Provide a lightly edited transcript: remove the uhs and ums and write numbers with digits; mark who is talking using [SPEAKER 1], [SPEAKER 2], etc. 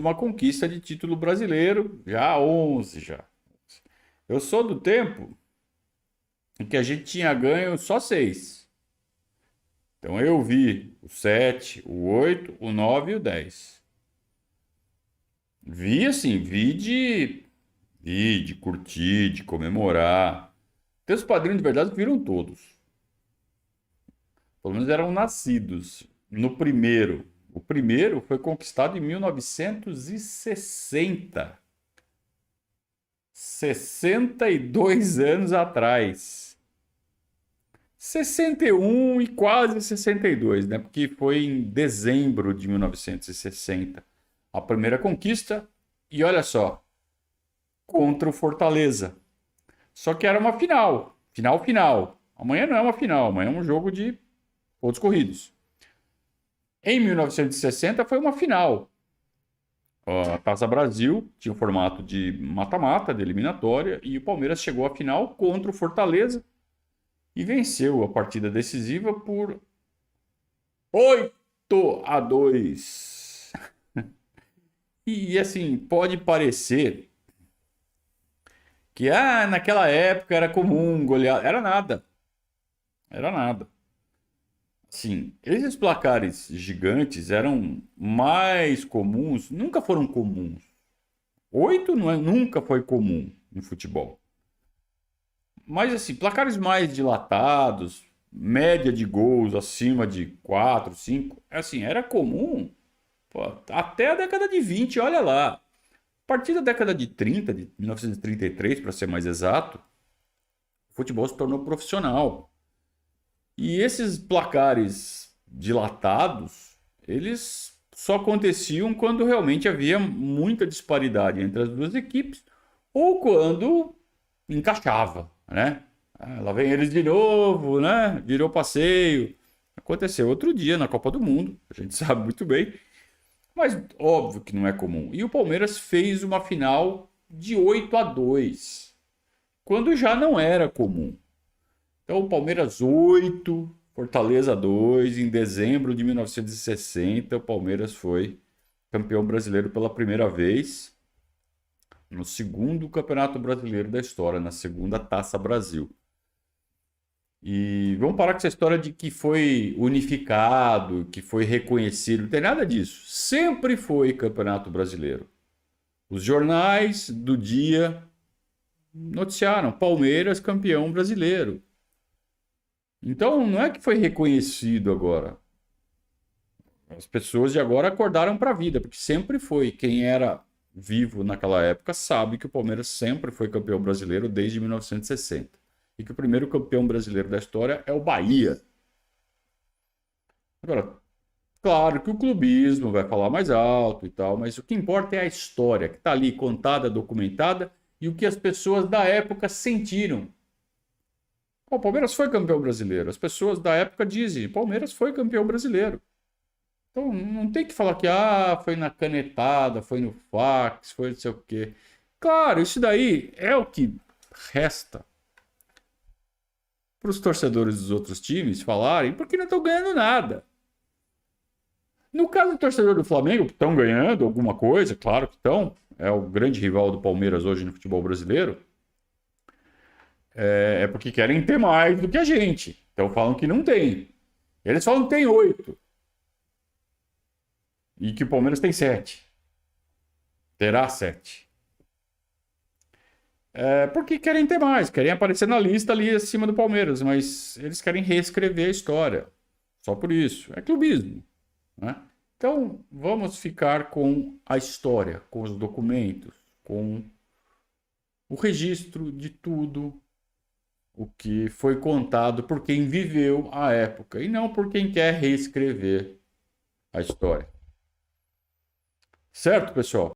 [SPEAKER 1] uma conquista de título brasileiro, já 11 já. Eu sou do tempo em que a gente tinha ganho só 6. Então eu vi o 7, o 8, o 9 e o 10. Vi assim, vi de curtir, de comemorar. Tem os padrinhos de verdade que viram todos. Pelo menos eram nascidos no primeiro. O primeiro foi conquistado em 1960. 62 anos atrás. 61 e quase 62, né? Porque foi em dezembro de 1960 a primeira conquista. E olha só, contra o Fortaleza. Só que era uma final. Final. Amanhã não é uma final, amanhã é um jogo de pontos corridos. Em 1960 foi uma final. A Taça Brasil tinha um formato de mata-mata, de eliminatória, e o Palmeiras chegou à final contra o Fortaleza e venceu a partida decisiva por 8-2. E assim, pode parecer que naquela época era comum golear. Era nada. Era nada. Sim, esses placares gigantes eram mais comuns, nunca foram comuns. 8 nunca foi comum no futebol. Mas assim, placares mais dilatados, média de gols acima de 4, 5, assim, era comum, pô, até a década de 20, olha lá. A partir da década de 30, de 1933, para ser mais exato, o futebol se tornou profissional. E esses placares dilatados, eles só aconteciam quando realmente havia muita disparidade entre as duas equipes ou quando encaixava, né? Lá vem eles de novo, né? Virou passeio. Aconteceu outro dia na Copa do Mundo, a gente sabe muito bem, mas óbvio que não é comum. E o Palmeiras fez uma final de 8-2, quando já não era comum. Então, o Palmeiras 8, Fortaleza 2. Em dezembro de 1960, o Palmeiras foi campeão brasileiro pela primeira vez no segundo Campeonato Brasileiro da história, na segunda Taça Brasil. E vamos parar com essa história de que foi unificado, que foi reconhecido. Não tem nada disso. Sempre foi Campeonato Brasileiro. Os jornais do dia noticiaram Palmeiras campeão brasileiro. Então, não é que foi reconhecido agora. As pessoas de agora acordaram para a vida, porque sempre foi. Quem era vivo naquela época sabe que o Palmeiras sempre foi campeão brasileiro desde 1960. E que o primeiro campeão brasileiro da história é o Bahia. Agora, claro que o clubismo vai falar mais alto e tal, mas o que importa é a história, que está ali contada, documentada, e o que as pessoas da época sentiram. O Palmeiras foi campeão brasileiro. As pessoas da época dizem: Palmeiras foi campeão brasileiro. Então não tem que falar que foi na canetada, foi no fax, foi não sei o quê. Claro, isso daí é o que resta para os torcedores dos outros times falarem, porque não estão ganhando nada. No caso do torcedor do Flamengo, que estão ganhando alguma coisa, claro que estão, é o grande rival do Palmeiras hoje no futebol brasileiro. É porque querem ter mais do que a gente. Então falam que não tem. Eles falam que tem 8. E que o Palmeiras tem 7. Terá 7. Porque querem ter mais. Querem aparecer na lista ali acima do Palmeiras. Mas eles querem reescrever a história. Só por isso. É clubismo, né? Então vamos ficar com a história, com os documentos, com o registro de tudo o que foi contado por quem viveu a época e não por quem quer reescrever a história. Certo, pessoal?